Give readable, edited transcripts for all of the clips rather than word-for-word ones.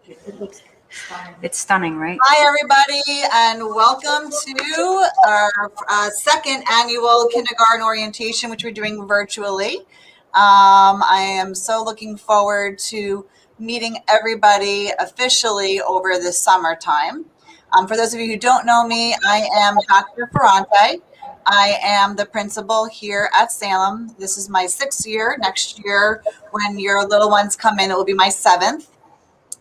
It looks stunning. It's stunning, right? Hi, everybody, and welcome to our second annual kindergarten orientation, which we're doing virtually. I am so looking forward to meeting everybody officially over the summertime. For those of you who don't know me, I am Dr. Ferrante. I am the principal here at Salem. This is my 6th year. Next year, when your little ones come in, it will be my 7th.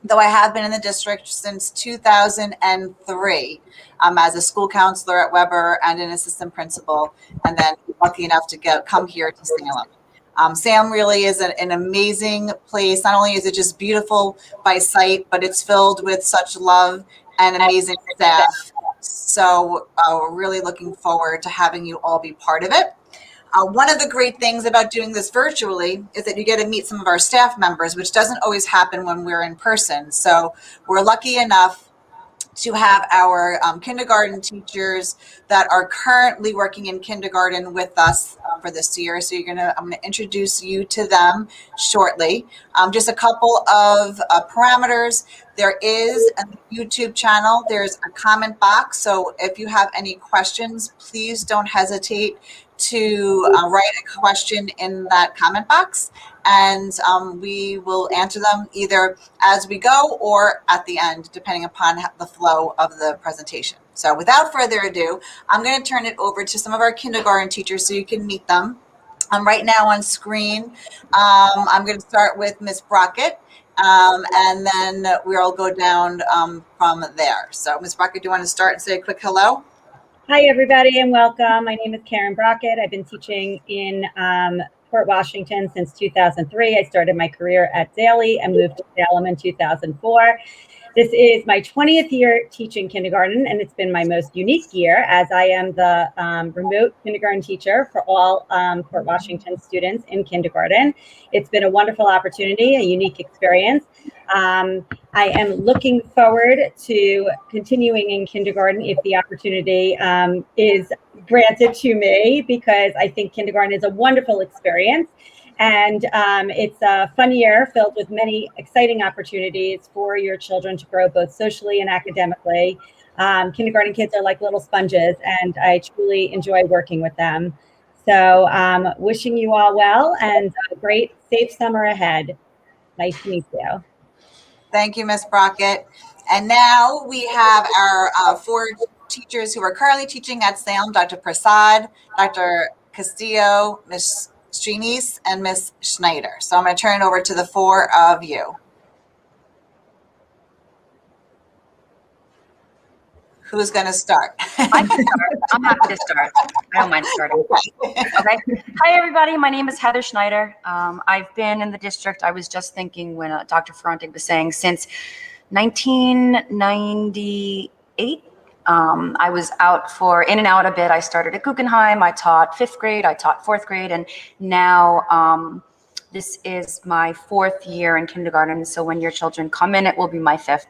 Though I have been in the district since 2003 as a school counselor at Weber and an assistant principal, and then lucky enough to come here to Salem. Salem really is an amazing place. Not only is it just beautiful by sight, but it's filled with such love and amazing staff. So we're really looking forward to having you all be part of it. One of the great things about doing this virtually is that you get to meet some of our staff members, which doesn't always happen when we're in person. So we're lucky enough to have our kindergarten teachers that are currently working in kindergarten with us for this year. So I'm gonna introduce you to them shortly. Just a couple of parameters. There is a YouTube channel. There's a comment box. So if you have any questions, please don't hesitate to write a question in that comment box, and we will answer them either as we go or at the end, depending upon the flow of the presentation. So without further ado, I'm going to turn it over to some of our kindergarten teachers so you can meet them. Right now on screen, I'm going to start with Miss Brockett, and then we'll go down from there. So Miss Brockett, do you want to start and say a quick hello? Hi, everybody, and welcome. My name is Karen Brockett. I've been teaching in Port Washington since 2003. I started my career at Daly and moved to Salem in 2004. This is my 20th year teaching kindergarten, and it's been my most unique year as I am the remote kindergarten teacher for all Port Washington students in kindergarten. It's been a wonderful opportunity, a unique experience. I am looking forward to continuing in kindergarten if the opportunity is granted to me, because I think kindergarten is a wonderful experience. And it's a fun year filled with many exciting opportunities for your children to grow both socially and academically. Kindergarten kids are like little sponges, and I truly enjoy working with them. So wishing you all well and a great, safe summer ahead. Nice to meet you. Thank you, Ms. Brockett. And now we have our 4 teachers who are currently teaching at Salem: Dr. Prasad, Dr. Castillo, Ms. Strinis, and Ms. Schneider. So I'm going to turn it over to the 4 of you. Who's going to start? I can start. I'm happy to start. I don't mind starting. Okay. Hi, everybody. My name is Heather Schneider. I've been in the district, I was just thinking when Dr. Ferrante was saying, since 1998. I was in and out a bit. I started at Guggenheim. I taught 5th grade. I taught 4th grade. And now this is my 4th year in kindergarten. So when your children come in, it will be my 5th.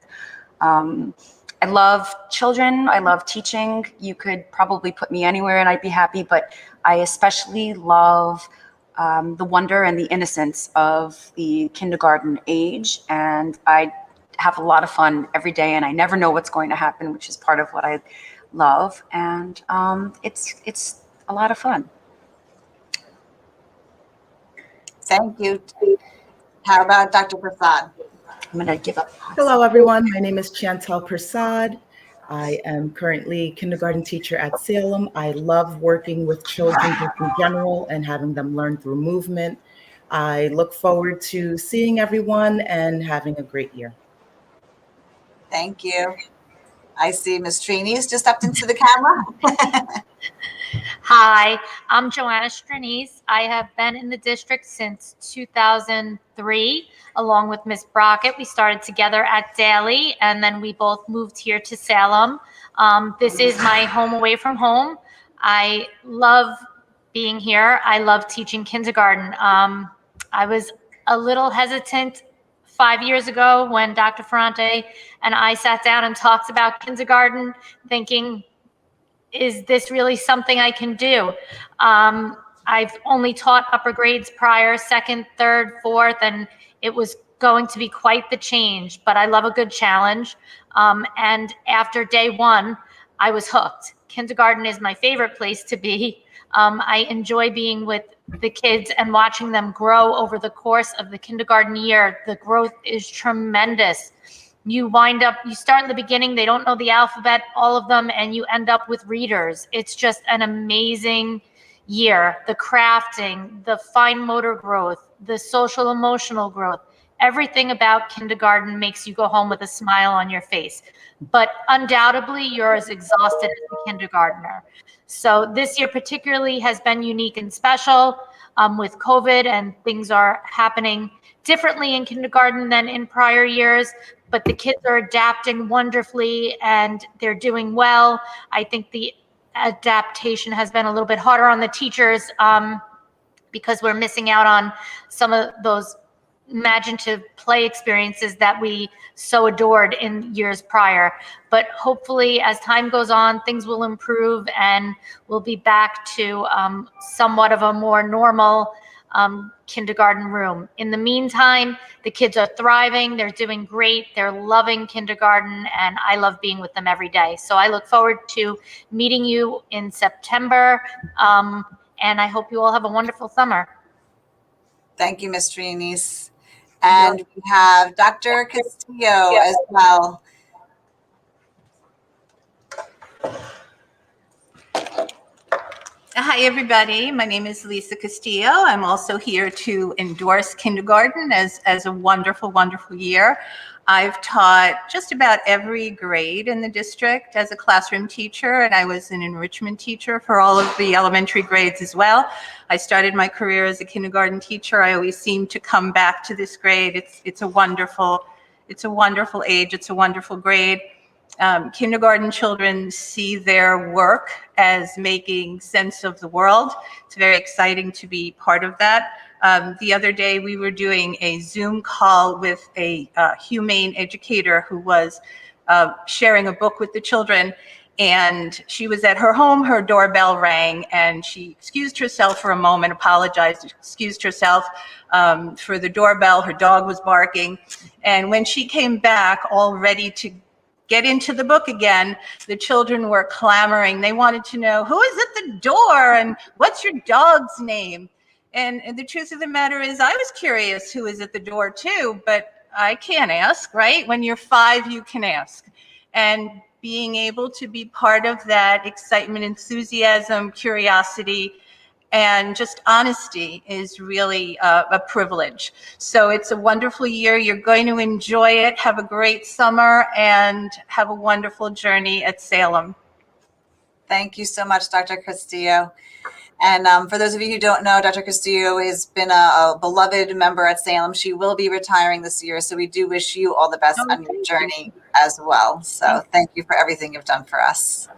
I love children. I love teaching. You could probably put me anywhere and I'd be happy, but I especially love the wonder and the innocence of the kindergarten age. And I have a lot of fun every day, and I never know what's going to happen, which is part of what I love. And it's a lot of fun. Thank you. How about Dr. Prasad? I'm going to give up. Hello, everyone. My name is Chantel Prasad. I am currently kindergarten teacher at Salem. I love working with children in general and having them learn through movement. I look forward to seeing everyone and having a great year. Thank you. I see Ms. Strinis just stepped into the camera. Hi, I'm Joanna Strinis. I have been in the district since 2003, along with Ms. Brockett. We started together at Daly, and then we both moved here to Salem. This is my home away from home. I love being here. I love teaching kindergarten. I was a little hesitant 5 years ago when Dr. Ferrante and I sat down and talked about kindergarten, thinking, is this really something I can do? I've only taught upper grades prior, 2nd, 3rd, 4th, and it was going to be quite the change, but I love a good challenge. And after day one, I was hooked. Kindergarten is my favorite place to be. I enjoy being with the kids and watching them grow over the course of the kindergarten year. The growth is tremendous. You start in the beginning, they don't know the alphabet, all of them, and you end up with readers. It's just an amazing year. The crafting, the fine motor growth, the social emotional growth, everything about kindergarten makes you go home with a smile on your face. But undoubtedly, you're as exhausted as a kindergartner. So this year particularly has been unique and special with COVID, and things are happening differently in kindergarten than in prior years, but the kids are adapting wonderfully and they're doing well. I think the adaptation has been a little bit harder on the teachers because we're missing out on some of those imaginative play experiences that we so adored in years prior. But hopefully, as time goes on, things will improve and we'll be back to somewhat of a more normal kindergarten room. In the meantime, the kids are thriving, they're doing great, they're loving kindergarten, and I love being with them every day. So I look forward to meeting you in September, and I hope you all have a wonderful summer. Thank you, Ms. Trianese. And we have Dr. Castillo as well. Hi, everybody. My name is Lisa Castillo. I'm also here to endorse kindergarten as a wonderful, wonderful year. I've taught just about every grade in the district as a classroom teacher, and I was an enrichment teacher for all of the elementary grades as well. I started my career as a kindergarten teacher. I always seem to come back to this grade. It's a wonderful age. It's a wonderful grade. Kindergarten children see their work as making sense of the world. It's very exciting to be part of that. The other day we were doing a Zoom call with a humane educator who was sharing a book with the children, and she was at her home, her doorbell rang, and she excused herself for a moment, apologized, excused herself for the doorbell. Her dog was barking, and when she came back all ready to get into the book again, the children were clamoring. They wanted to know, who is at the door and what's your dog's name? And the truth of the matter is, I was curious who is at the door too, but I can't ask, right? When you're 5, you can ask. And being able to be part of that excitement, enthusiasm, curiosity, and just honesty is really a privilege. So it's a wonderful year. You're going to enjoy it. Have a great summer and have a wonderful journey at Salem. Thank you so much, Dr. Castillo. And for those of you who don't know, Dr. Castillo has been a beloved member at Salem. She will be retiring this year, so we do wish you all the best on your journey as well. So thank you for everything you've done for us.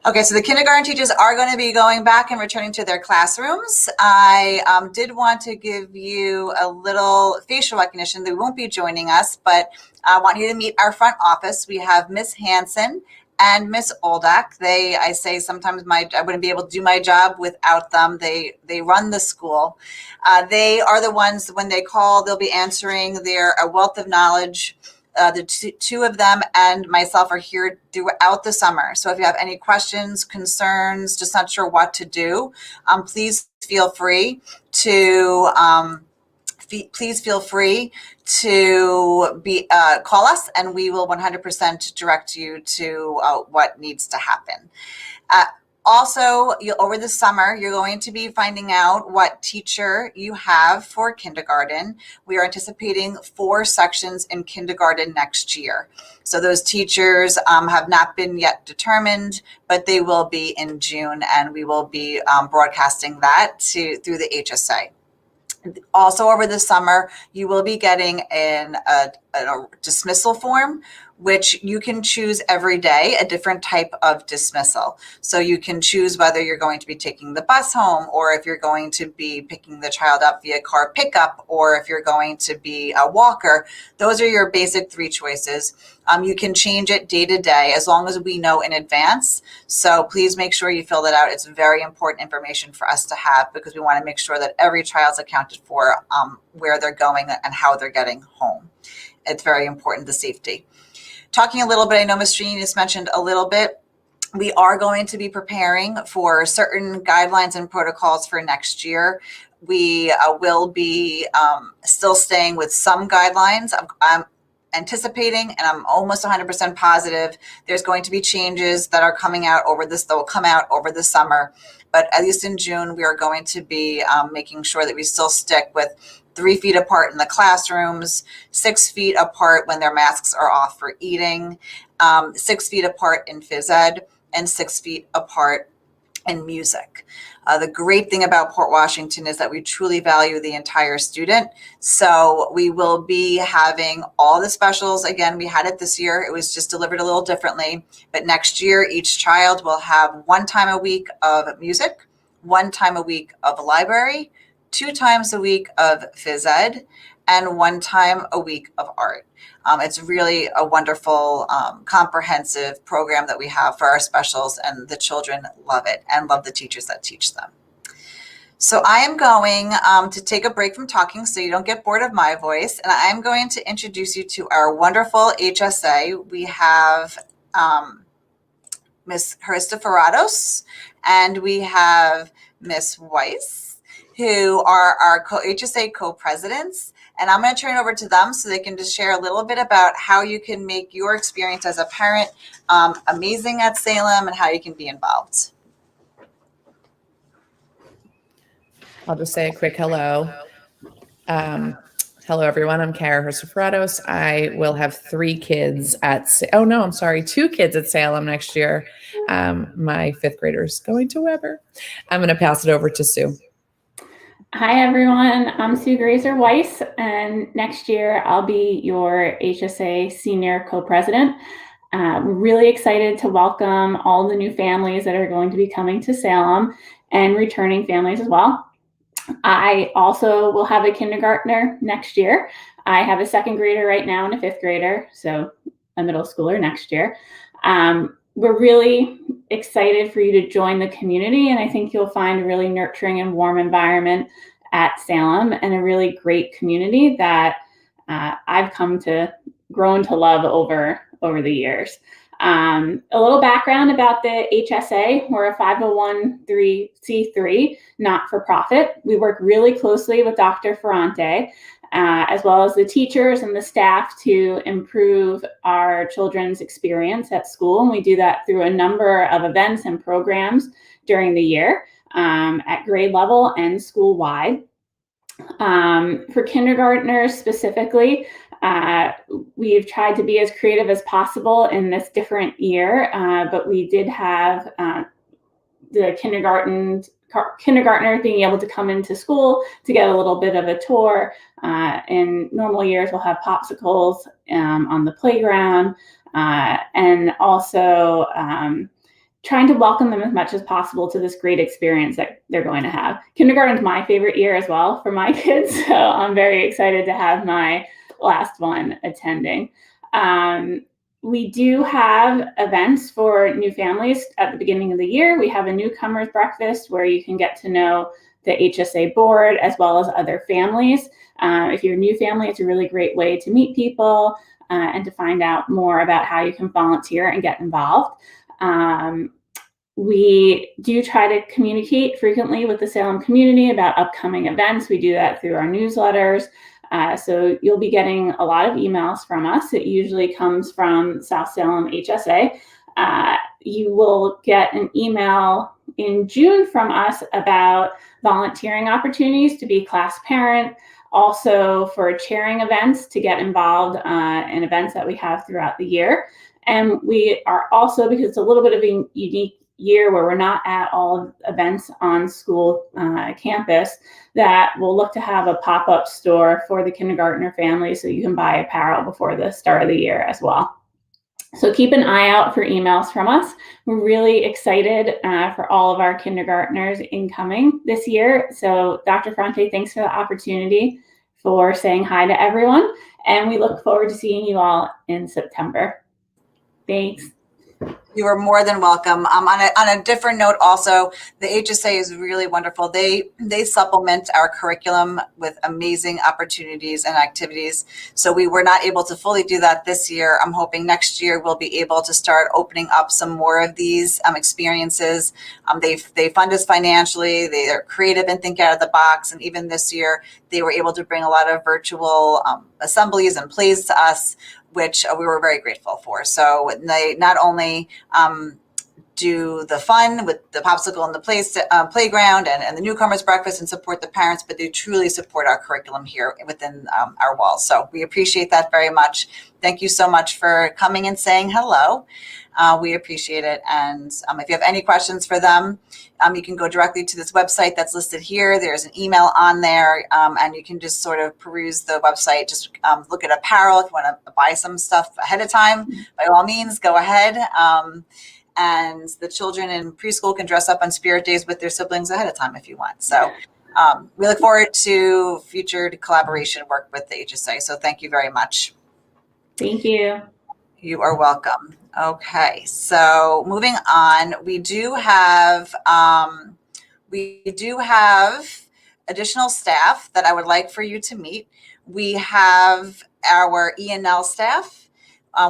Okay, so the kindergarten teachers are going to be going back and returning to their classrooms. I did want to give you a little facial recognition. They won't be joining us, but I want you to meet our front office. We have Miss Hanson and Miss Oldak. I say sometimes I wouldn't be able to do my job without them. They run the school. They are the ones, when they call, they'll be answering. They're a wealth of knowledge. The two of them and myself are here throughout the summer. So if you have any questions, concerns, just not sure what to do, please feel free to call us, and we will 100% direct you to what needs to happen. Also, over the summer, you're going to be finding out what teacher you have for kindergarten. We are anticipating 4 sections in kindergarten next year. So those teachers have not been yet determined, but they will be in June, and we will be broadcasting that through the HSA. Also over the summer, you will be getting a dismissal form, which you can choose every day, a different type of dismissal. So you can choose whether you're going to be taking the bus home, or if you're going to be picking the child up via car pickup, or if you're going to be a walker. Those are your basic 3 choices. You can change it day to day as long as we know in advance. So please make sure you fill that out. It's very important information for us to have, because we want to make sure that every child's account is accounted for where they're going and how they're getting home. It's very important, the safety. Talking a little bit, I know Ms. Jean just mentioned a little bit, we are going to be preparing for certain guidelines and protocols for next year. We will be still staying with some guidelines. I'm anticipating, and I'm almost 100% positive, there's going to be changes that are coming out that will come out over the summer. But at least in June, we are going to be making sure that we still stick with 3 feet apart in the classrooms, 6 feet apart when their masks are off for eating, 6 feet apart in phys ed, and 6 feet apart in music. The great thing about Port Washington is that we truly value the entire student. So we will be having all the specials. Again, we had it this year. It was just delivered a little differently. But next year, each child will have 1 time a week of music, 1 time a week of library, 2 times a week of phys ed, and 1 time a week of art. It's really a wonderful, comprehensive program that we have for our specials, and the children love it and love the teachers that teach them. So I am going to take a break from talking so you don't get bored of my voice, and I am going to introduce you to our wonderful HSA. We have Ms. Christopher-Rados, and we have Ms. Weiss, who are our HSA co-presidents. And I'm going to turn it over to them so they can just share a little bit about how you can make your experience as a parent amazing at Salem and how you can be involved. I'll just say a quick hello. Hello, everyone. I'm Kara Christopher-Rados. I will have 3 kids at, 2 kids at Salem next year. My 5th grader's going to Weber. I'm going to pass it over to Sue. Hi, everyone. I'm Sue Grazer-Weiss, and next year I'll be your HSA Senior Co-President. We're really excited to welcome all the new families that are going to be coming to Salem and returning families as well. I also will have a kindergartner next year. I have a 2nd grader right now and a 5th grader, so a middle schooler next year. We're really excited for you to join the community, and I think you'll find a really nurturing and warm environment at Salem and a really great community that I've come to grown to love over the years. A little background about the HSA. We're a 501c3 not-for-profit. We work really closely with Dr. Ferrante, as well as the teachers and the staff to improve our children's experience at school. And we do that through a number of events and programs during the year at grade level and school-wide. For kindergartners specifically, we've tried to be as creative as possible in this different year, but we did have the kindergartner being able to come into school to get a little bit of a tour. In normal years, we'll have popsicles on the playground, and also trying to welcome them as much as possible to this great experience that they're going to have. Kindergarten is my favorite year as well for my kids, so I'm very excited to have my last one attending. We do have events for new families at the beginning of the year. We have a newcomers breakfast where you can get to know the HSA board as well as other families. If you're a new family, it's a really great way to meet people and to find out more about how you can volunteer and get involved. We do try to communicate frequently with the Salem community about upcoming events. We do that through our newsletters. So you'll be getting a lot of emails from us. It usually comes from South Salem HSA. You will get an email in June from us about volunteering opportunities to be class parent, also for chairing events to get involved in events that we have throughout the year. And we are also, because it's a little bit of a unique year where we're not at all events on school campus, that we'll look to have a pop-up store for the kindergartner family so you can buy apparel before the start of the year as well. So keep an eye out for emails from us. We're really excited for all of our kindergartners incoming this year. So Dr. Ferrante, thanks for the opportunity for saying hi to everyone. And we look forward to seeing you all in September. Thanks. You are more than welcome. On a different note, also, the HSA is really wonderful. They supplement our curriculum with amazing opportunities and activities. So we were not able to fully do that this year. I'm hoping next year we'll be able to start opening up some more of these experiences. They fund us financially. They are creative and think out of the box. And even this year, they were able to bring a lot of virtual assemblies and plays to us, which we were very grateful for. So they not only do the fun with the popsicle and the playground and the newcomers breakfast and support the parents, but they truly support our curriculum here within our walls. So we appreciate that very much. Thank you so much for coming and saying hello. We appreciate it. And if you have any questions for them, you can go directly to this website that's listed here. There's an email on there, and you can just sort of peruse the website. Just look at apparel. If you want to buy some stuff ahead of time, by all means, go ahead. And the children in preschool can dress up on Spirit Days with their siblings ahead of time if you want. So we look forward to future collaboration work with the HSA. So thank you very much. Thank you. You are welcome. Okay, so moving on, we do have additional staff that I would like for you to meet. We have our E&L staff,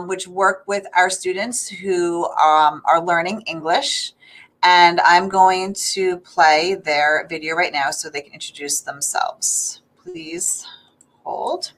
which work with our students who are learning English. And I'm going to play their video right now so they can introduce themselves. Please hold.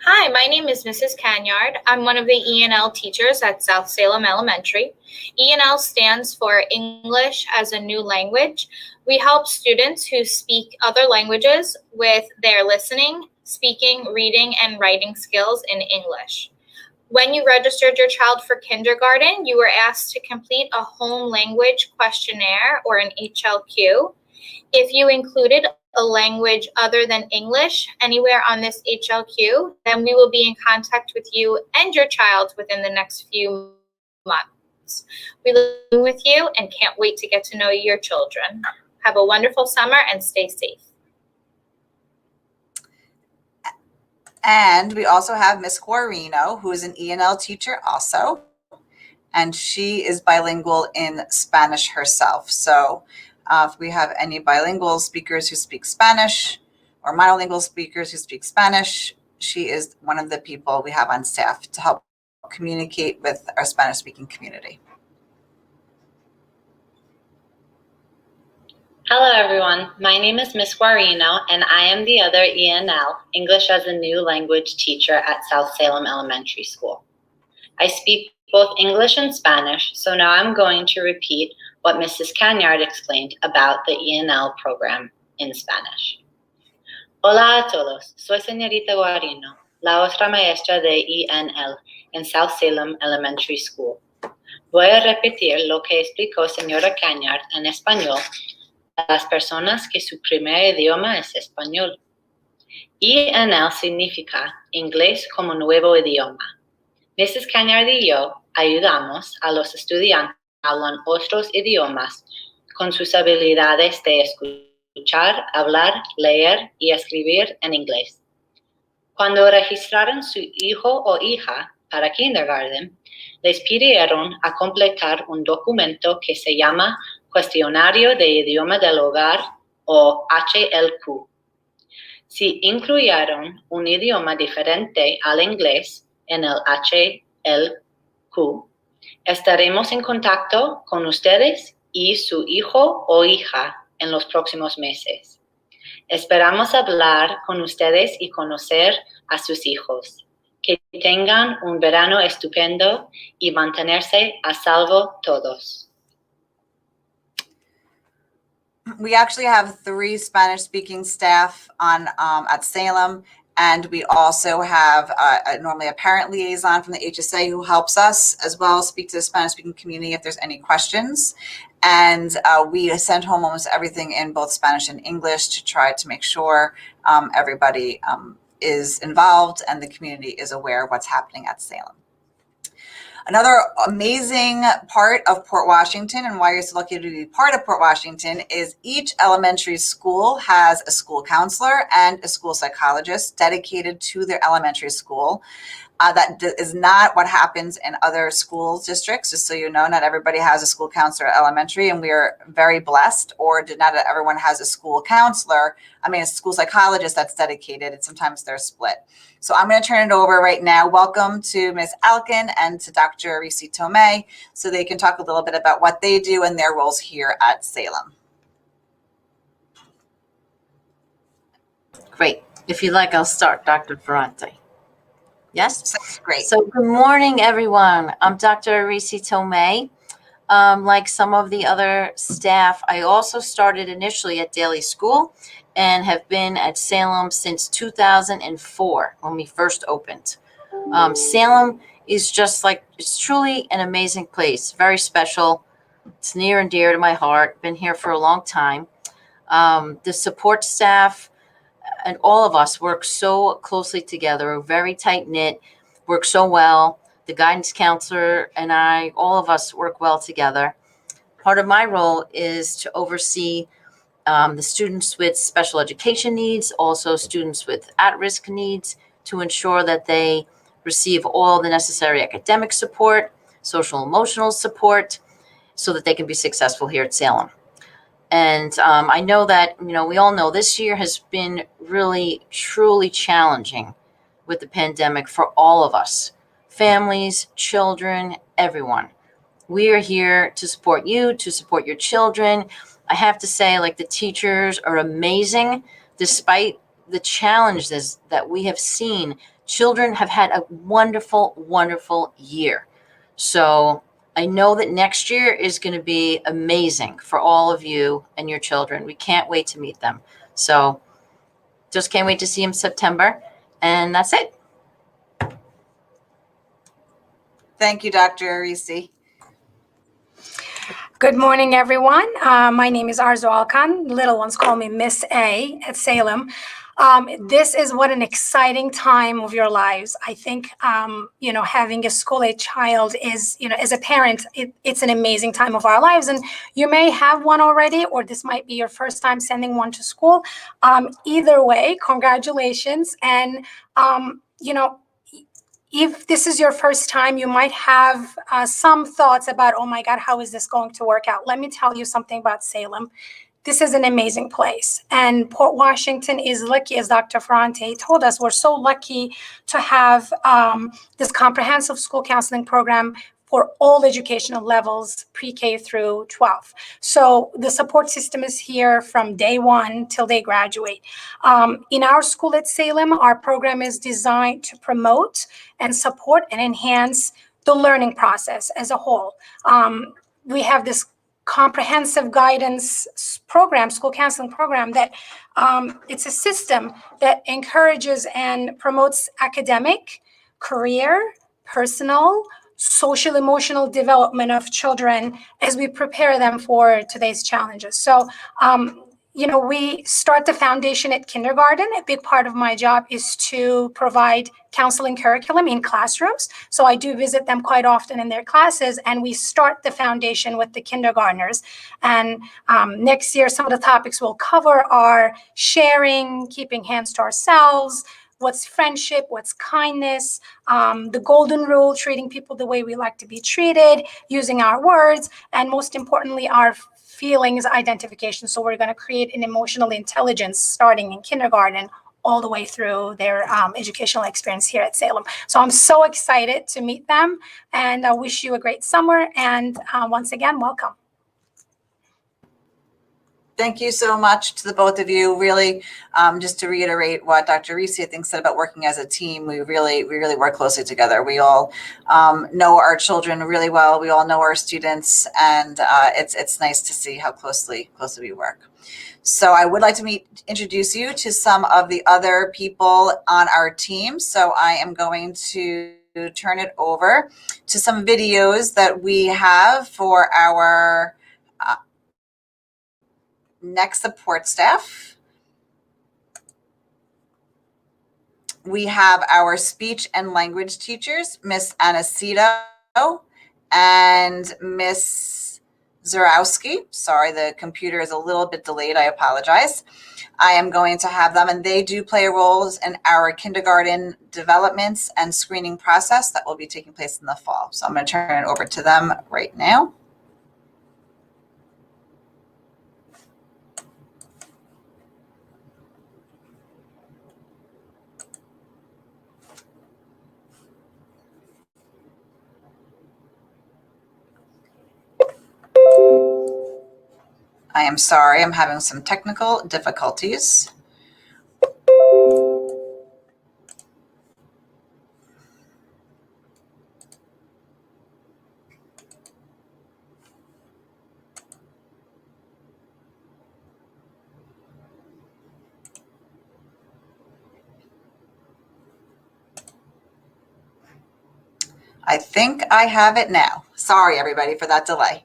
Hi, my name is Mrs. Canyard. I'm one of the E&L teachers at South Salem Elementary. E&L stands for English as a New Language. We help students who speak other languages with their listening, speaking, reading, and writing skills in English. When you registered your child for kindergarten, you were asked to complete a home language questionnaire or an HLQ. If you included a language other than English anywhere on this HLQ, then we will be in contact with you and your child within the next few months. We love with you and can't wait to get to know your children. Have a wonderful summer and stay safe. And we also have Miss Guarino, who is an E&L teacher also, and she is bilingual in Spanish herself. So if we have any bilingual speakers who speak Spanish or monolingual speakers who speak Spanish, she is one of the people we have on staff to help communicate with our Spanish-speaking community. Hello everyone, my name is Miss Guarino and I am the other E&L, English as a New Language teacher at South Salem Elementary School. I speak both English and Spanish, so now I'm going to repeat what Mrs. Canyard explained about the E&L program in Spanish. Hola a todos, soy señorita Guarino, la otra maestra de E&L en South Salem Elementary School. Voy a repetir lo que explicó señora Canyard en español a las personas que su primer idioma es español. E&L significa inglés como nuevo idioma. Mrs. Canyard y yo ayudamos a los estudiantes que hablan otros idiomas con sus habilidades de escuchar, hablar, leer y escribir en inglés. Cuando registraron su hijo o hija para kindergarten, les pidieron a completar un documento que se llama Cuestionario de Idioma del Hogar o HLQ. Si incluyeron un idioma diferente al inglés en el HLQ, estaremos en contacto con ustedes y su hijo o hija en los próximos meses. Esperamos hablar con ustedes y conocer a sus hijos. Que tengan un verano estupendo y mantenerse a salvo todos. We actually have 3 Spanish-speaking staff on at Salem, And we also have normally a parent liaison from the HSA who helps us as well speak to the Spanish speaking community if there's any questions. And we send home almost everything in both Spanish and English to try to make sure everybody is involved and the community is aware of what's happening at Salem. Another amazing part of Port Washington and why you're so lucky to be part of Port Washington is each elementary school has a school counselor and a school psychologist dedicated to their elementary school. That is not what happens in other school districts. Just so you know, not everybody has a school counselor at elementary, and we are very blessed, or not everyone has a school counselor. A school psychologist that's dedicated, and sometimes they're split. So I'm going to turn it over right now. Welcome to Ms. Alkin and to Dr. Risi Tomei, so they can talk a little bit about what they do and their roles here at Salem. Great. If you like, I'll start, Dr. Ferrante. Yes? That's great. So good morning, everyone. I'm Dr. Risi Tomei. Like some of the other staff, I also started initially at Daly School and have been at Salem since 2004 when we first opened. Salem is it's truly an amazing place, very special. It's near and dear to my heart. Been here for a long time. The support staff and all of us work so closely together, very tight knit, work so well. The guidance counselor and I, all of us work well together. Part of my role is to oversee the students with special education needs, also students with at-risk needs, to ensure that they receive all the necessary academic support, social emotional support, so that they can be successful here at Salem. And I know that, we all know this year has been really, truly challenging with the pandemic for all of us, families, children, everyone. We are here to support you, to support your children. I have to say, the teachers are amazing. Despite the challenges that we have seen, children have had a wonderful, wonderful year. So I know that next year is going to be amazing for all of you and your children. We can't wait to meet them. So just can't wait to see them in September. And that's it. Thank you, Dr. Risi. Good morning, everyone. My name is Arzu Alkan. Little ones call me Miss A at Salem. This is what an exciting time of your lives. I think, having a school-age child is, as a parent, it's an amazing time of our lives. And you may have one already, or this might be your first time sending one to school. Either way, congratulations. And, if this is your first time, you might have some thoughts about, oh my God, how is this going to work out? Let me tell you something about Salem. This is an amazing place. And Port Washington is lucky, as Dr. Ferrante told us, we're so lucky to have this comprehensive school counseling program for all educational levels, pre-K through 12. So the support system is here from day one till they graduate. In our school at Salem, our program is designed to promote and support and enhance the learning process as a whole. We have this comprehensive guidance program, school counseling program, that it's a system that encourages and promotes academic, career, personal, social emotional development of children as we prepare them for today's challenges. So, we start the foundation at kindergarten. A big part of my job is to provide counseling curriculum in classrooms. So I do visit them quite often in their classes, and we start the foundation with the kindergartners. And next year, some of the topics we'll cover are sharing, keeping hands to ourselves, what's friendship, what's kindness, the golden rule, treating people the way we like to be treated, using our words, and most importantly, our feelings identification. So we're going to create an emotional intelligence starting in kindergarten all the way through their educational experience here at Salem. So I'm so excited to meet them, and I wish you a great summer. And once again, welcome. Thank you so much to the both of you. Really, just to reiterate what Dr. Reese, I think, said about working as a team, we really work closely together. We all know our children really well. We all know our students, and it's nice to see how closely we work. So I would like to introduce you to some of the other people on our team. So I am going to turn it over to some videos that we have for our next support staff. We have our speech and language teachers, Miss Anacito and Miss Zarowski. Sorry, the computer is a little bit delayed. I apologize. I am going to have them, and they do play roles in our kindergarten developments and screening process that will be taking place in the fall. So I'm going to turn it over to them right now. I am sorry, I'm having some technical difficulties. I think I have it now. Sorry, everybody, for that delay.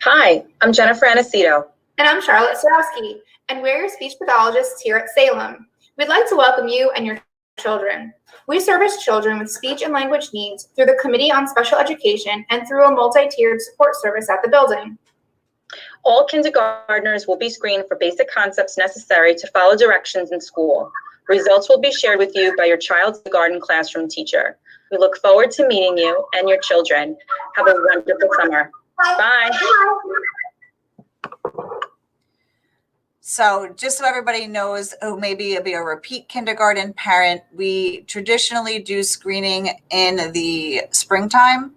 Hi, I'm Jennifer Anacito. And I'm Charlotte Sarowski, and we're your speech pathologists here at Salem. We'd like to welcome you and your children. We service children with speech and language needs through the Committee on Special Education and through a multi-tiered support service at the building. All kindergartners will be screened for basic concepts necessary to follow directions in school. Results will be shared with you by your child's garden classroom teacher. We look forward to meeting you and your children. Have a wonderful summer. Bye. So just so everybody knows who maybe be a repeat kindergarten parent, we traditionally do screening in the springtime.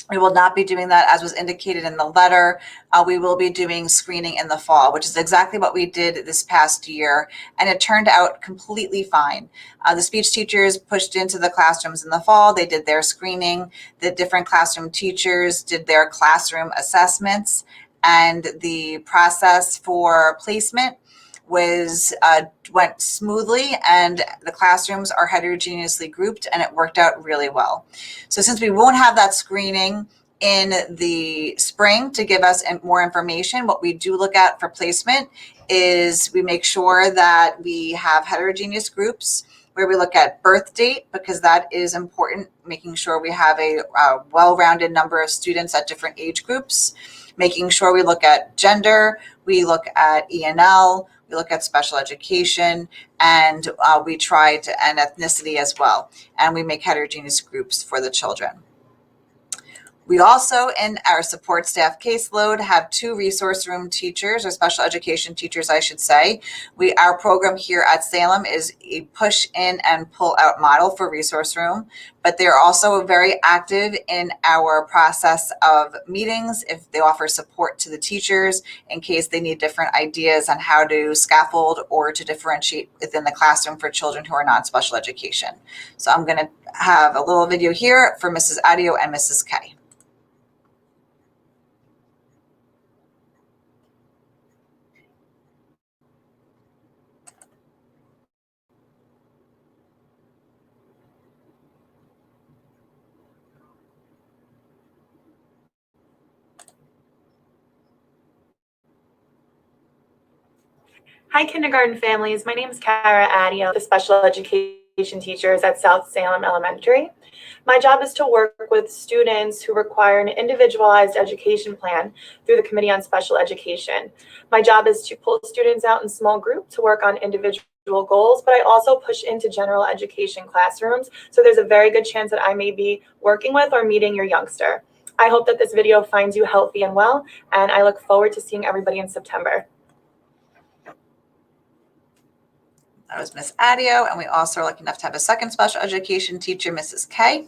We will not be doing that as was indicated in the letter. We will be doing screening in the fall, which is exactly what we did this past year. And it turned out completely fine. The speech teachers pushed into the classrooms in the fall. They did their screening. The different classroom teachers did their classroom assessments. And the process for placement went smoothly, and the classrooms are heterogeneously grouped, and it worked out really well. So since we won't have that screening in the spring to give us more information, what we do look at for placement is we make sure that we have heterogeneous groups where we look at birth date, because that is important, making sure we have a well-rounded number of students at different age groups, making sure we look at gender, we look at ENL, we look at special education, and we try to, and ethnicity as well. And we make heterogeneous groups for the children. We also, in our support staff caseload, have 2 resource room teachers, or special education teachers, I should say. Our program here at Salem is a push in and pull out model for resource room, but they're also very active in our process of meetings. If they offer support to the teachers in case they need different ideas on how to scaffold or to differentiate within the classroom for children who are not special education. So I'm going to have a little video here for Mrs. Adio and Mrs. K. Hi, kindergarten families. My name is Kara Adio, the special education teachers at South Salem Elementary. My job is to work with students who require an individualized education plan through the Committee on Special Education. My job is to pull students out in small groups to work on individual goals, but I also push into general education classrooms. So there's a very good chance that I may be working with or meeting your youngster. I hope that this video finds you healthy and well, and I look forward to seeing everybody in September. That was Miss Adio, and we also are lucky enough to have a second special education teacher, Mrs. K.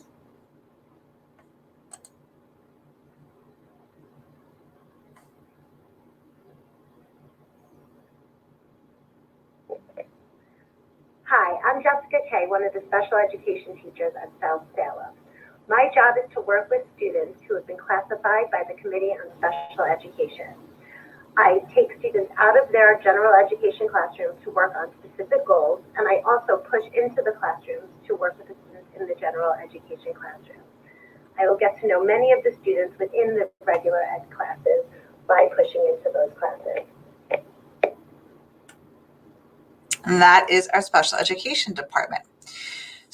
Hi, I'm Jessica Kay, one of the special education teachers at South Salem. My job is to work with students who have been classified by the Committee on Special Education. I take students out of their general education classrooms to work on specific goals, and I also push into the classrooms to work with the students in the general education classroom. I will get to know many of the students within the regular ed classes by pushing into those classes. And that is our special education department.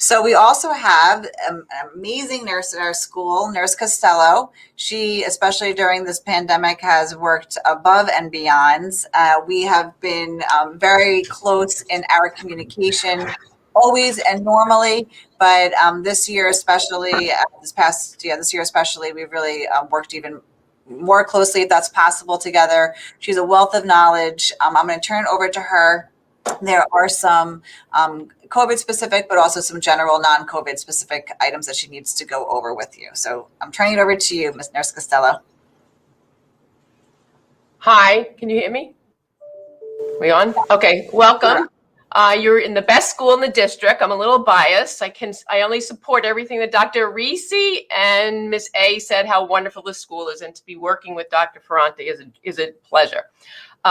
So we also have an amazing nurse at our school, Nurse Costello. She, especially during this pandemic, has worked above and beyond. We have been very close in our communication, always and normally, but this year especially, this year especially, we've really worked even more closely, if that's possible, together. She's a wealth of knowledge. I'm going to turn it over to her. There are some COVID specific, but also some general non-COVID specific items that she needs to go over with you. So I'm turning it over to you, Ms. Nurse Costello. Hi, can you hear me? We on? Okay, welcome. You're in the best school in the district. I'm a little biased. I only support everything that Dr. Reese and Miss A said how wonderful the school is, and to be working with Dr. Ferrante is a pleasure,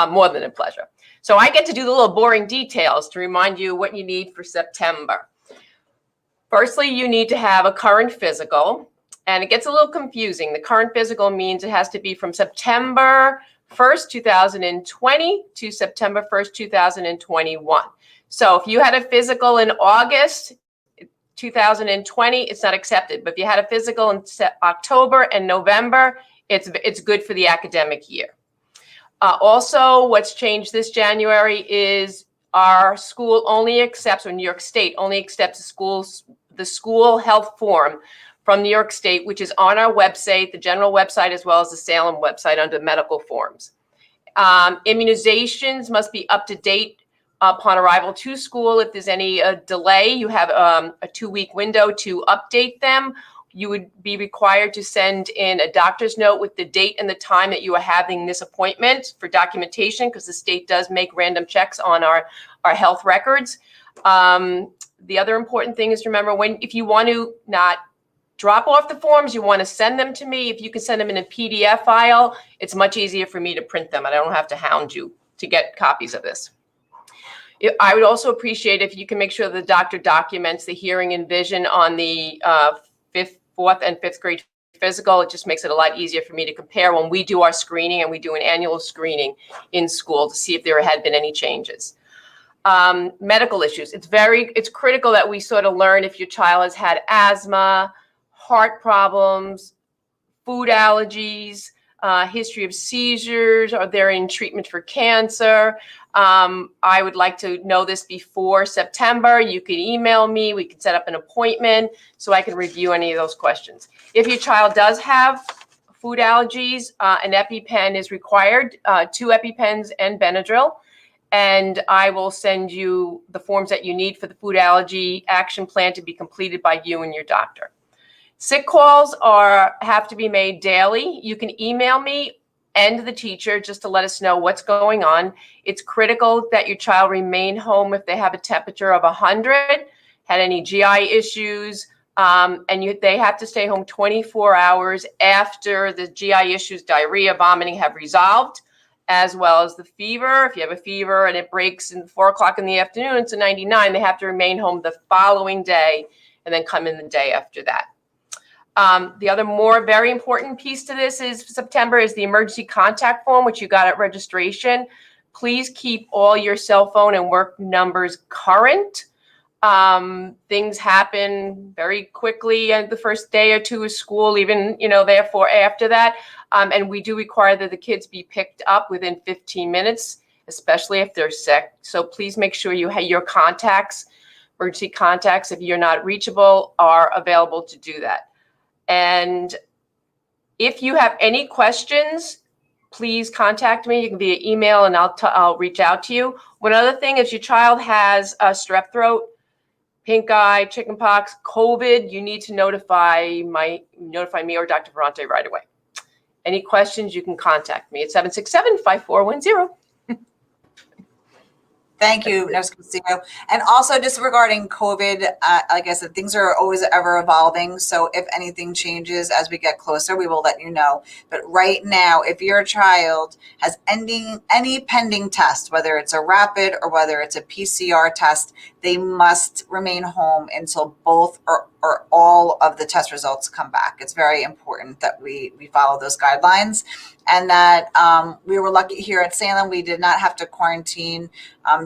more than a pleasure. So I get to do the little boring details to remind you what you need for September. Firstly, you need to have a current physical, and it gets a little confusing. The current physical means it has to be from September 1st, 2020 to September 1st, 2021. So if you had a physical in August 2020, it's not accepted. But if you had a physical in October and November, it's good for the academic year. Also, what's changed this January is our school only accepts, or New York State only accepts the school health form from New York State, which is on our website, the general website, as well as the Salem website under medical forms. Immunizations must be up to date upon arrival to school. If there's any delay, you have a 2-week window to update them. You would be required to send in a doctor's note with the date and the time that you are having this appointment for documentation, because the state does make random checks on our health records. The other important thing is to remember, if you want to not drop off the forms, you want to send them to me. If you can send them in a PDF file, it's much easier for me to print them. I don't have to hound you to get copies of this. I would also appreciate if you can make sure the doctor documents the hearing and vision on the 4th and 5th grade physical. It just makes it a lot easier for me to compare when we do our screening, and we do an annual screening in school to see if there had been any changes. Medical issues. It's critical that we sort of learn if your child has had asthma, heart problems, food allergies, history of seizures, or they're in treatment for cancer. I would like to know this before September. You can email me. We can set up an appointment so I can review any of those questions. If your child does have food allergies, an EpiPen is required, 2 EpiPens and Benadryl. And I will send you the forms that you need for the food allergy action plan to be completed by you and your doctor. Sick calls have to be made daily. You can email me and the teacher just to let us know what's going on. It's critical that your child remain home if they have a temperature of 100, had any GI issues, and they have to stay home 24 hours after the GI issues, diarrhea, vomiting, have resolved, as well as the fever. If you have a fever and it breaks in 4 o'clock in the afternoon, it's a 99, they have to remain home the following day and then come in the day after that. The other very important piece to this is September is the emergency contact form, which you got at registration. Please keep all your cell phone and work numbers current. Things happen very quickly at the first day or two of school, even, therefore after that. And we do require that the kids be picked up within 15 minutes, especially if they're sick. So please make sure you have your contacts, emergency contacts, if you're not reachable, are available to do that. And if you have any questions, please contact me. You can via email and I'll reach out to you. One other thing is your child has a strep throat, pink eye, chickenpox, COVID, you need to notify me or Dr. Ferrante right away. Any questions, you can contact me at 767-5410. Thank you, Nurse Castillo. And also just regarding COVID, like I said, things are always ever evolving. So if anything changes as we get closer, we will let you know. But right now, if your child has any pending test, whether it's a rapid or whether it's a PCR test, they must remain home until both or all of the test results come back. It's very important that we follow those guidelines. And that we were lucky here at Salem. We did not have to quarantine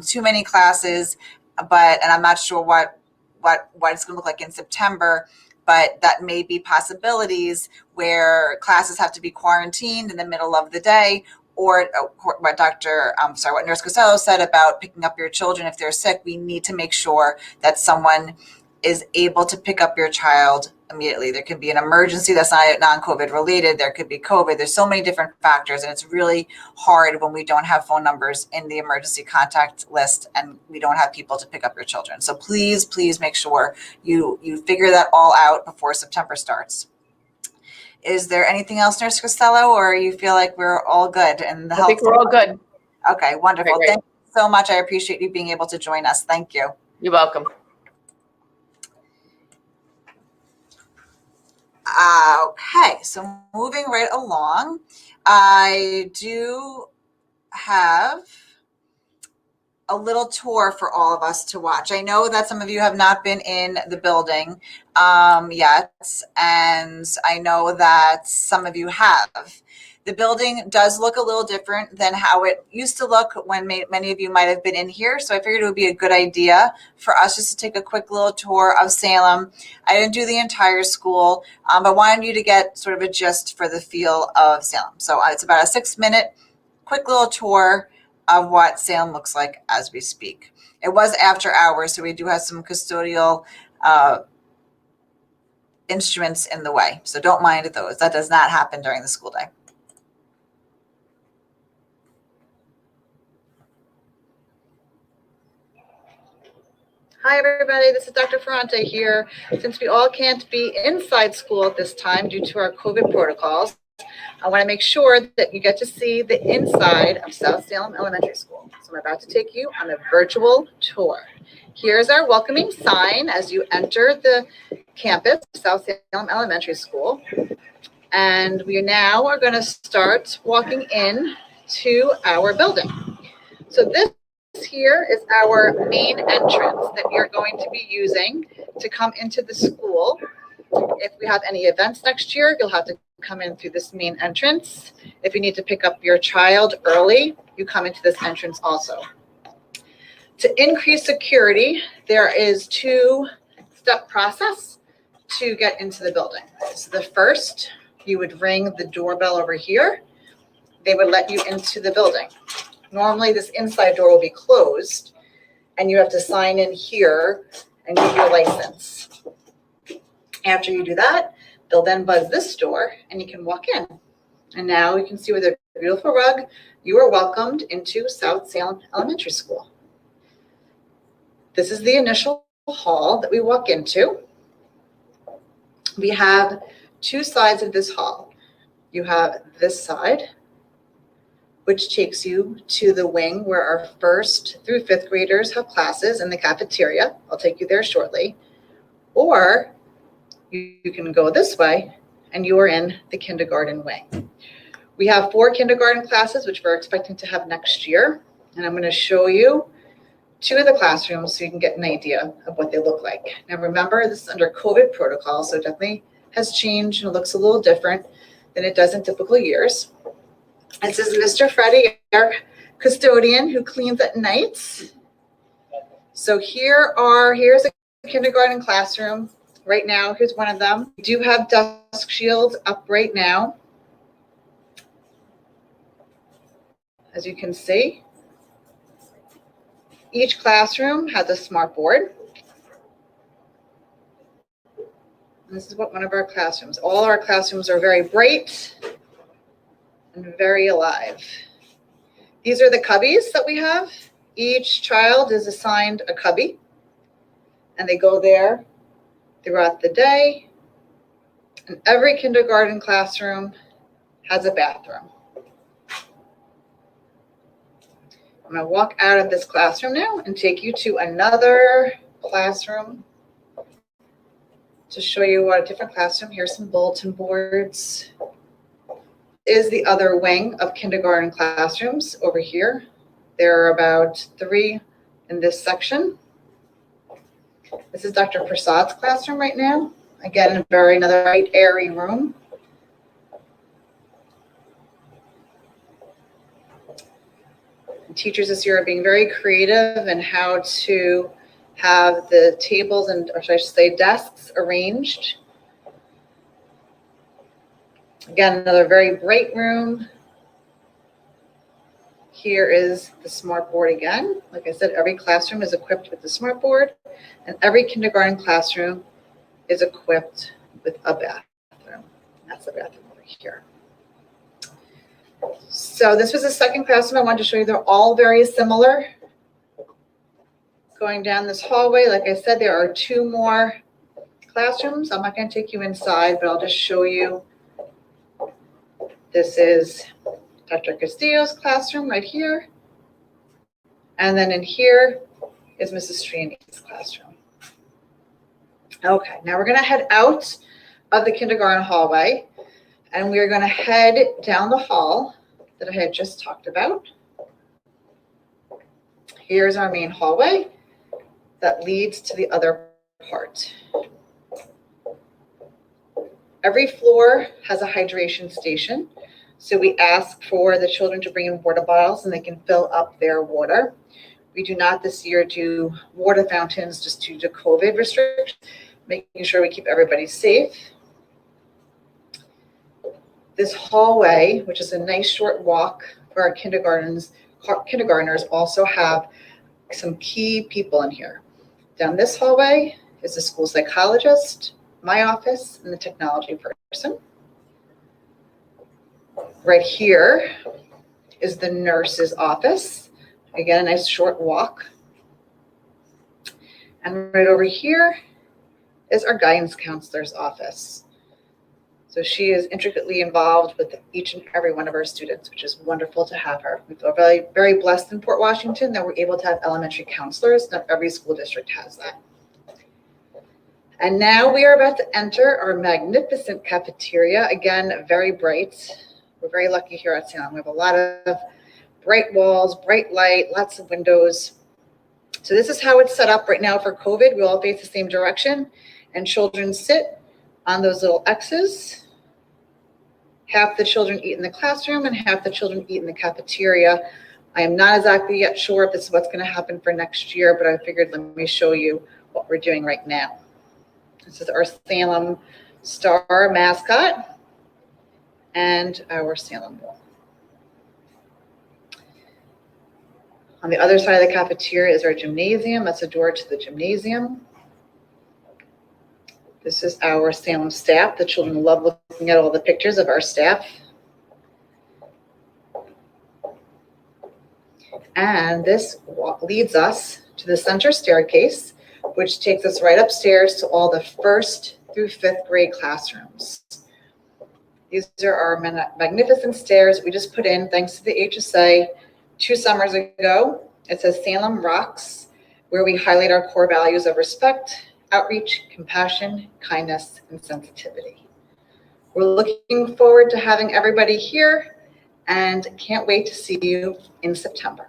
too many classes, and I'm not sure what it's going to look like in September, but that may be possibilities where classes have to be quarantined in the middle of the day, or what Nurse Costello said about picking up your children if they're sick. We need to make sure that someone is able to pick up your child immediately. There could be an emergency that's not non-COVID related. There could be COVID. There's so many different factors, and it's really hard when we don't have phone numbers in the emergency contact list and we don't have people to pick up your children. So please, please make sure you figure that all out before September starts. Is there anything else, Nurse Costello, or you feel like we're all good? And I think we're all good. Okay, wonderful. Great. Thank you so much. I appreciate you being able to join us. Thank you. You're welcome. Okay, so moving right along, I do have a little tour for all of us to watch. I know that some of you have not been in the building yet, and I know that some of you have. The building does look a little different than how it used to look when many of you might have been in here. So I figured it would be a good idea for us just to take a quick little tour of Salem. I didn't do the entire school, but wanted you to get sort of a gist for the feel of Salem. So it's about a 6-minute quick little tour of what Salem looks like as we speak. It was after hours, so we do have some custodial instruments in the way. So don't mind those. That does not happen during the school day. Hi, everybody. This is Dr. Ferrante here. Since we all can't be inside school at this time due to our COVID protocols, I want to make sure that you get to see the inside of South Salem Elementary School. So I'm about to take you on a virtual tour. Here's our welcoming sign as you enter the campus of South Salem Elementary School. And we now are going to start walking in to our building. So this here is our main entrance that you're going to be using to come into the school. If we have any events next year, you'll have to come in through this main entrance. If you need to pick up your child early, you come into this entrance also. To increase security, there is 2-step process to get into the building. So the first, you would ring the doorbell over here. They would let you into the building. Normally, this inside door will be closed, and you have to sign in here and get your license. After you do that, they'll then buzz this door, and you can walk in. And now you can see with a beautiful rug, you are welcomed into South Salem Elementary School. This is the initial hall that we walk into. We have 2 sides of this hall. You have this side, which takes you to the wing where our 1st through 5th graders have classes in the cafeteria. I'll take you there shortly. Or you can go this way and you are in the kindergarten wing. We have 4 kindergarten classes, which we're expecting to have next year. And I'm going to show you 2 of the classrooms so you can get an idea of what they look like. Now remember, this is under COVID protocol, so it definitely has changed and it looks a little different than it does in typical years. This is Mr. Freddie, our custodian who cleans at nights. So here's a kindergarten classroom. Right now, here's one of them. We do have desk shields up right now. As you can see, each classroom has a smart board. And this is what one of our classrooms. All our classrooms are very bright. and very alive. These are the cubbies that we have. Each child is assigned a cubby, and they go there throughout the day. And every kindergarten classroom has a bathroom. I'm going to walk out of this classroom now and take you to another classroom to show you what a different classroom. Here's some bulletin boards. Is the other wing of kindergarten classrooms over here. There are about 3 in this section. This is Dr. Prasad's classroom right now. Again, another bright, airy room. And teachers this year are being very creative in how to have the tables and, or should I say, desks arranged. Again, another very bright room. Here is the smart board again. Like I said, every classroom is equipped with the smart board, and every kindergarten classroom is equipped with a bathroom. That's the bathroom over here. So this was the second classroom I wanted to show you. They're all very similar. Going down this hallway, like I said, there are 2 more classrooms. I'm not going to take you inside, but I'll just show you. This is Dr. Castillo's classroom right here. And then in here is Mrs. Striani's classroom. Okay, now we're going to head out of the kindergarten hallway, and we're going to head down the hall that I had just talked about. Here's our main hallway that leads to the other part. Every floor has a hydration station. So we ask for the children to bring in water bottles and they can fill up their water. We do not this year do water fountains just due to COVID restrictions, making sure we keep everybody safe. This hallway, which is a nice short walk for our kindergartners, also have some key people in here. Down this hallway is the school psychologist, my office, and the technology person. Right here is the nurse's office. Again, a nice short walk. And right over here is our guidance counselor's office. So she is intricately involved with each and every one of our students, which is wonderful to have her. We feel very, very blessed in Port Washington that we're able to have elementary counselors. Not every school district has that. And now we are about to enter our magnificent cafeteria. Again, very bright. We're very lucky here at Salem. We have a lot of bright walls, bright light, lots of windows. So this is how it's set up right now for COVID. We all face the same direction, and children sit on those little X's. Half the children eat in the classroom and half the children eat in the cafeteria. I am not exactly yet sure if this is what's going to happen for next year, but I figured let me show you what we're doing right now. This is our Salem Star mascot and our Salem wall. On the other side of the cafeteria is our gymnasium. That's a door to the gymnasium. This is our Salem staff. The children love looking at all the pictures of our staff. And this leads us to the center staircase, which takes us right upstairs to all the 1st through 5th grade classrooms. These are our magnificent stairs we just put in thanks to the HSA 2 summers ago. It says Salem Rocks, where we highlight our core values of respect, outreach, compassion, kindness, and sensitivity. We're looking forward to having everybody here and can't wait to see you in September.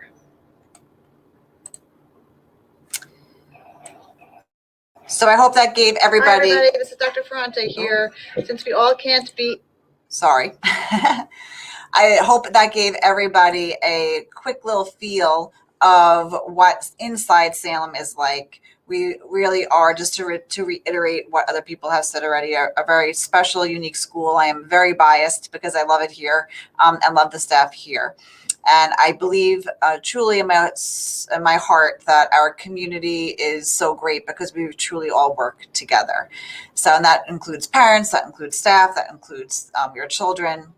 So I hope that gave everybody. Hi everybody, this is Dr. Ferrante here. Since we all can't be, sorry. I hope that gave everybody a quick little feel of what inside Salem is like. We really are, just to reiterate what other people have said already, a very special, unique school. I am very biased because I love it here and love the staff here. And I believe truly in my heart that our community is so great because we truly all work together. So, and that includes parents, that includes staff, that includes your children.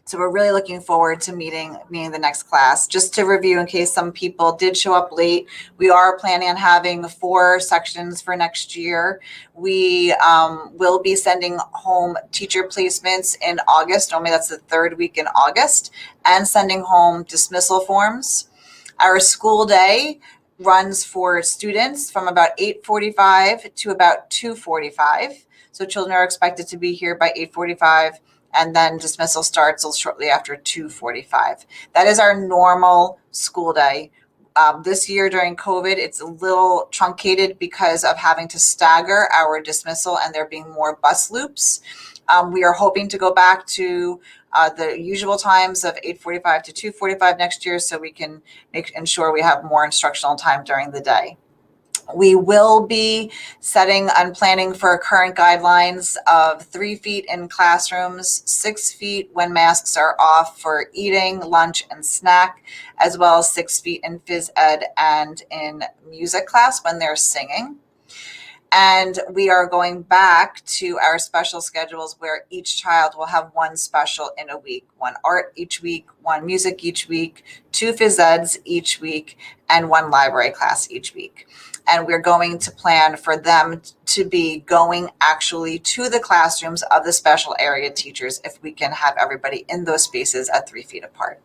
So we're really looking forward to meeting the next class. Just to review, in case some people did show up late, we are planning on having 4 sections for next year. We will be sending home teacher placements in August. Normally that's the 3rd week in August, and sending home dismissal forms. Our school day runs for students from about 8:45 to about 2:45. So children are expected to be here by 8:45, and then dismissal starts shortly after 2:45. That is our normal school day. This year during COVID, it's a little truncated because of having to stagger our dismissal and there being more bus loops. We are hoping to go back to the usual times of 8:45 to 2:45 next year, so we can ensure we have more instructional time during the day. We will be setting and planning for current guidelines of 3 feet in classrooms, 6 feet when masks are off for eating, lunch, and snack, as well as 6 feet in phys ed and in music class when they're singing. And we are going back to our special schedules where each child will have 1 special in a week, 1 art each week, 1 music each week, 2 phys eds each week, and 1 library class each week. And we're going to plan for them to be going actually to the classrooms of the special area teachers if we can have everybody in those spaces at 3 feet apart.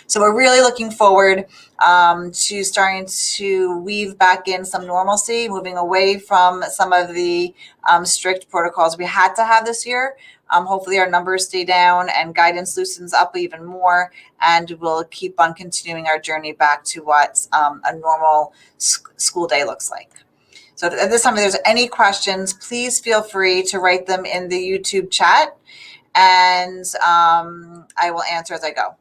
So we're really looking forward to starting to weave back in some normalcy, moving away from some of the strict protocols we had to have this year. Hopefully our numbers stay down and guidance loosens up even more, and we'll keep on continuing our journey back to what a normal school day looks like. So at this time, if there's any questions, please feel free to write them in the YouTube chat, and I will answer as I go.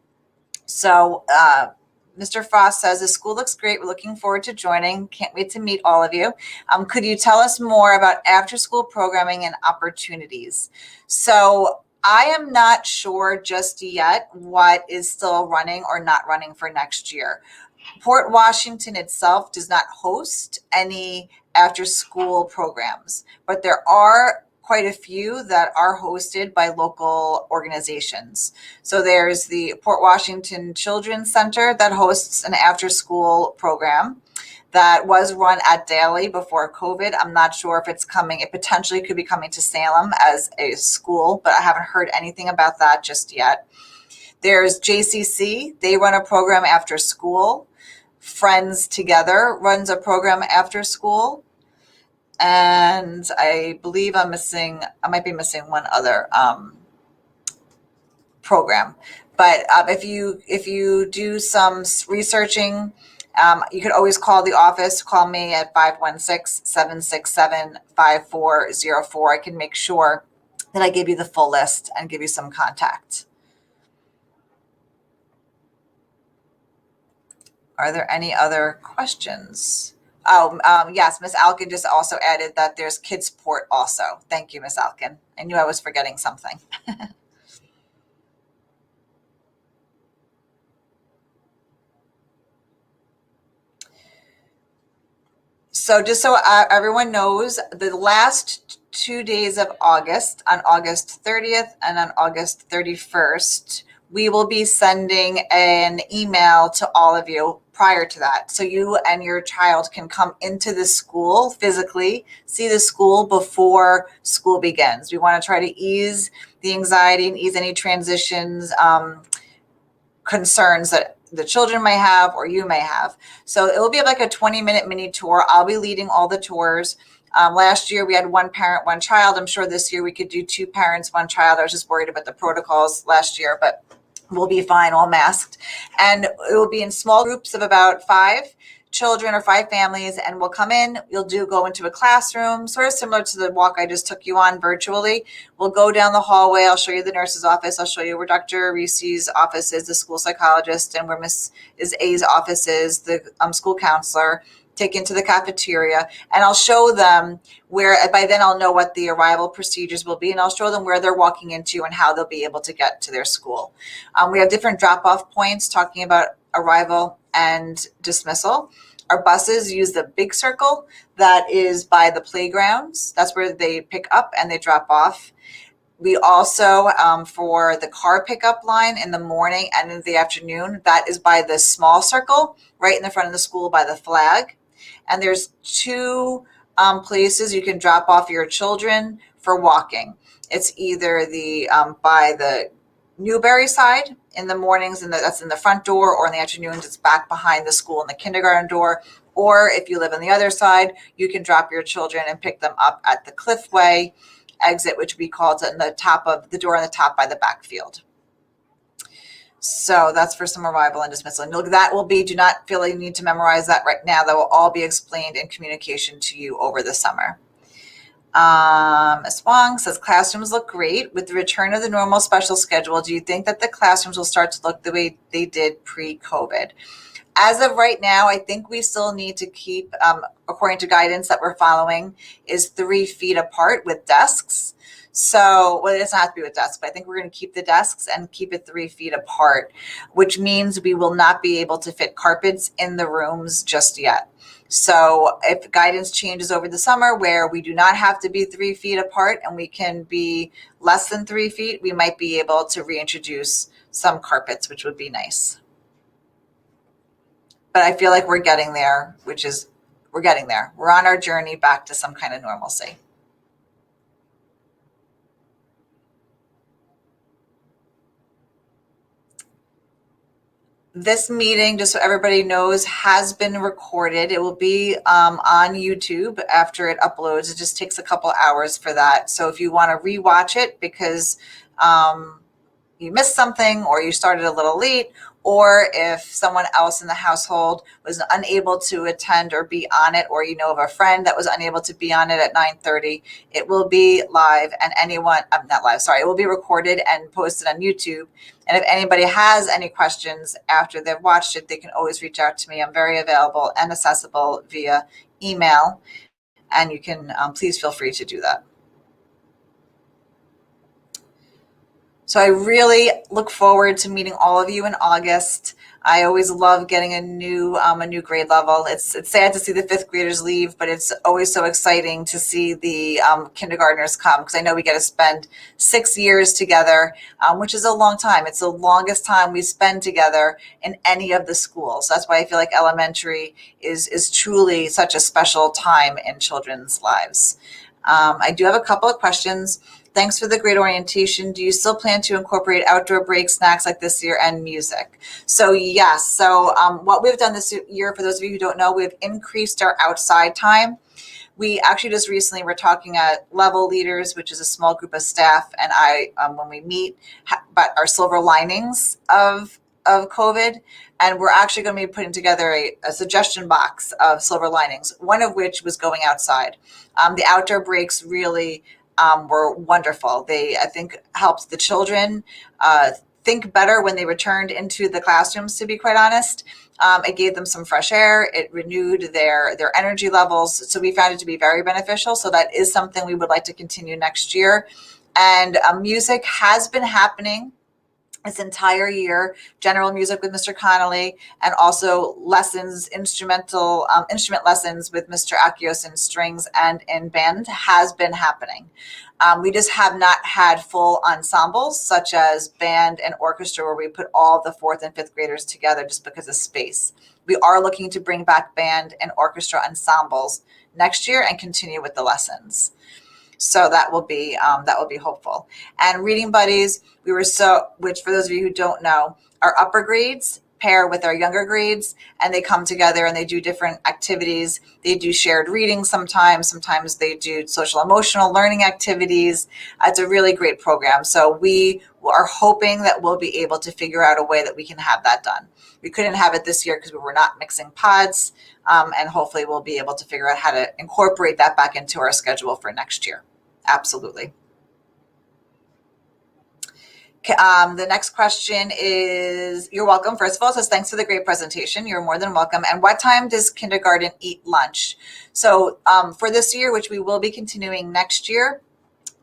So Mr. Frost says, the school looks great. We're looking forward to joining. Can't wait to meet all of you. Could you tell us more about after-school programming and opportunities? So I am not sure just yet what is still running or not running for next year. Port Washington itself does not host any after-school programs, but there are quite a few that are hosted by local organizations. So there's the Port Washington Children's Center that hosts an after-school program that was run at Daly before COVID. I'm not sure if it's coming. It potentially could be coming to Salem as a school, but I haven't heard anything about that just yet. There's JCC. They run a program after school. Friends Together runs a program after school. And I believe I might be missing one other program. But if you do some researching, you could always call the office. Call me at 516-767-5404. I can make sure that I give you the full list and give you some contact. Are there any other questions? Oh, yes, Miss Alkin just also added that there's Kids Port also. Thank you, Miss Alkin. I knew I was forgetting something. So just so everyone knows, the last 2 days of August, on August 30th and on August 31st, we will be sending an email to all of you prior to that. So you and your child can come into the school physically, see the school before school begins. We want to try to ease the anxiety and ease any transitions, concerns that the children may have or you may have. So it will be like a 20-minute mini tour. I'll be leading all the tours. Last year we had 1 parent, 1 child. I'm sure this year we could do 2 parents, 1 child. I was just worried about the protocols last year, but we'll be fine, all masked. And it will be in small groups of about 5 children or 5 families, and we'll come in, you'll go into a classroom, sort of similar to the walk I just took you on virtually. We'll go down the hallway. I'll show you the nurse's office. I'll show you where Dr. Reese's office is, the school psychologist, and where Miss A's office is, the school counselor. Take into the cafeteria, and I'll show them where, by then I'll know what the arrival procedures will be, and I'll show them where they're walking into and how they'll be able to get to their school. We have different drop-off points talking about arrival and dismissal. Our buses use the big circle that is by the playgrounds. That's where they pick up and they drop off. We also, for the car pickup line in the morning and in the afternoon, that is by the small circle right in the front of the school by the flag. And there's two places you can drop off your children for walking. It's either the by the Newberry side in the mornings, and that's in the front door, or in the afternoons, it's back behind the school in the kindergarten door. Or if you live on the other side, you can drop your children and pick them up at the Cliffway exit, which we call it the top of the door on the top by the backfield. So that's for some arrival and dismissal. And that will be, do not feel like you need to memorize that right now. That will all be explained in communication to you over the summer. Ms. Wong says, classrooms look great. With the return of the normal special schedule, do you think that the classrooms will start to look the way they did pre-COVID? As of right now, I think we still need to keep, according to guidance that we're following, is 3 feet apart with desks. So, well, it doesn't have to be with desks, but I think we're going to keep the desks and keep it 3 feet apart, which means we will not be able to fit carpets in the rooms just yet. So if guidance changes over the summer where we do not have to be 3 feet apart and we can be less than 3 feet, we might be able to reintroduce some carpets, which would be nice. But I feel like we're getting there, we're getting there. We're on our journey back to some kind of normalcy. This meeting, just so everybody knows, has been recorded. It will be on YouTube after it uploads. It just takes a couple hours for that. So if you want to rewatch it because you missed something or you started a little late, or if someone else in the household was unable to attend or be on it, or you know of a friend that was unable to be on it at 9:30, it will be live, and it will be recorded and posted on YouTube. And if anybody has any questions after they've watched it, they can always reach out to me. I'm very available and accessible via email, and you can please feel free to do that. So I really look forward to meeting all of you in August. I always love getting a new grade level. It's sad to see the 5th graders leave, but it's always so exciting to see the kindergartners come, because I know we get to spend 6 years together, which is a long time. It's the longest time we spend together in any of the schools. That's why I feel like elementary is truly such a special time in children's lives. I do have a couple of questions. Thanks for the great orientation. Do you still plan to incorporate outdoor break snacks like this year and music? So yes. So what we've done this year, for those of you who don't know, we've increased our outside time. We actually just recently were talking at Level Leaders, which is a small group of staff, and I, when we meet, but our silver linings of COVID, and we're actually going to be putting together a suggestion box of silver linings, one of which was going outside. The outdoor breaks really were wonderful. They, I think, helped the children think better when they returned into the classrooms, to be quite honest. It gave them some fresh air. It renewed their energy levels. So we found it to be very beneficial. So that is something we would like to continue next year. And music has been happening this entire year, general music with Mr. Connolly, and also lessons, instrument lessons with Mr. Akios in strings and in band has been happening. We just have not had full ensembles such as band and orchestra where we put all the 4th and 5th graders together just because of space. We are looking to bring back band and orchestra ensembles next year and continue with the lessons. So that will be hopeful. And reading buddies, which for those of you who don't know, our upper grades pair with our younger grades, and they come together and they do different activities. They do shared reading sometimes they do social emotional learning activities. It's a really great program. So we are hoping that we'll be able to figure out a way that we can have that done. We couldn't have it this year because we were not mixing pods, and hopefully we'll be able to figure out how to incorporate that back into our schedule for next year. Absolutely. The next question is, you're welcome. First of all, it says, thanks for the great presentation. You're more than welcome. And what time does kindergarten eat lunch? So for this year, which we will be continuing next year,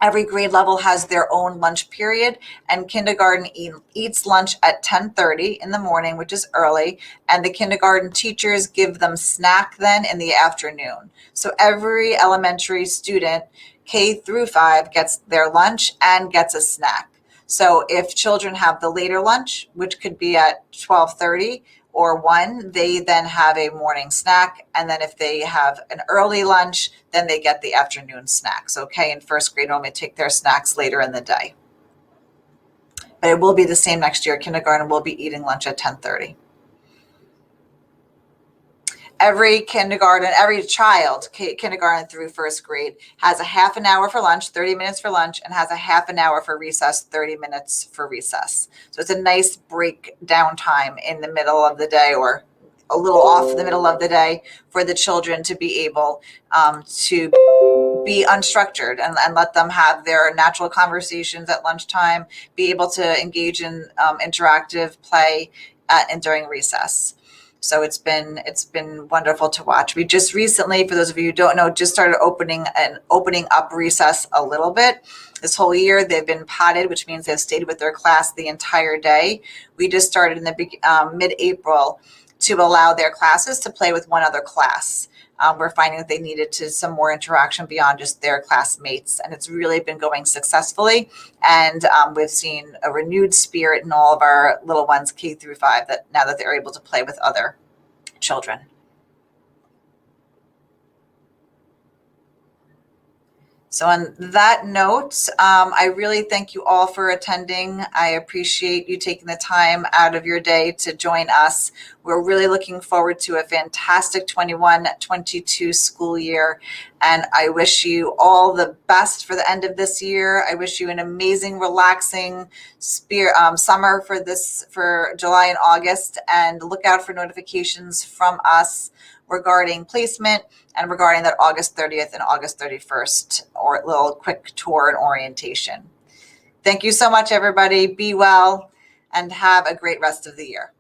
Every grade level has their own lunch period, and kindergarten eats lunch at 10:30 in the morning, which is early, and the kindergarten teachers give them snack then in the afternoon. So every elementary student, K through 5, gets their lunch and gets a snack. So if children have the later lunch, which could be at 12:30 or 1, they then have a morning snack. And then if they have an early lunch, then they get the afternoon snacks. Okay, in first grade, only take their snacks later in the day. But it will be the same next year. Kindergarten will be eating lunch at 10:30. Every child, kindergarten through first grade, has a half an hour for lunch, 30 minutes for lunch, and has a half an hour for recess, 30 minutes for recess. So it's a nice break down time in the middle of the day, or a little off the middle of the day, for the children to be able to be unstructured and let them have their natural conversations at lunchtime, be able to engage in interactive play and during recess. So it's been wonderful to watch. We just recently, for those of you who don't know, just started opening up recess a little bit. This whole year they've been potted, which means they've stayed with their class the entire day. We just started in the mid-April to allow their classes to play with one other class. We're finding that they needed some more interaction beyond just their classmates, and it's really been going successfully. And we've seen a renewed spirit in all of our little ones, K through 5, that now that they're able to play with other children. So on that note, I really thank you all for attending. I appreciate you taking the time out of your day to join us. We're really looking forward to a fantastic 21-22 school year. And I wish you all the best for the end of this year. I wish you an amazing, relaxing summer for July and August. And look out for notifications from us regarding placement and regarding that August 30th and August 31st or little quick tour and orientation. Thank you so much, everybody. Be well and have a great rest of the year.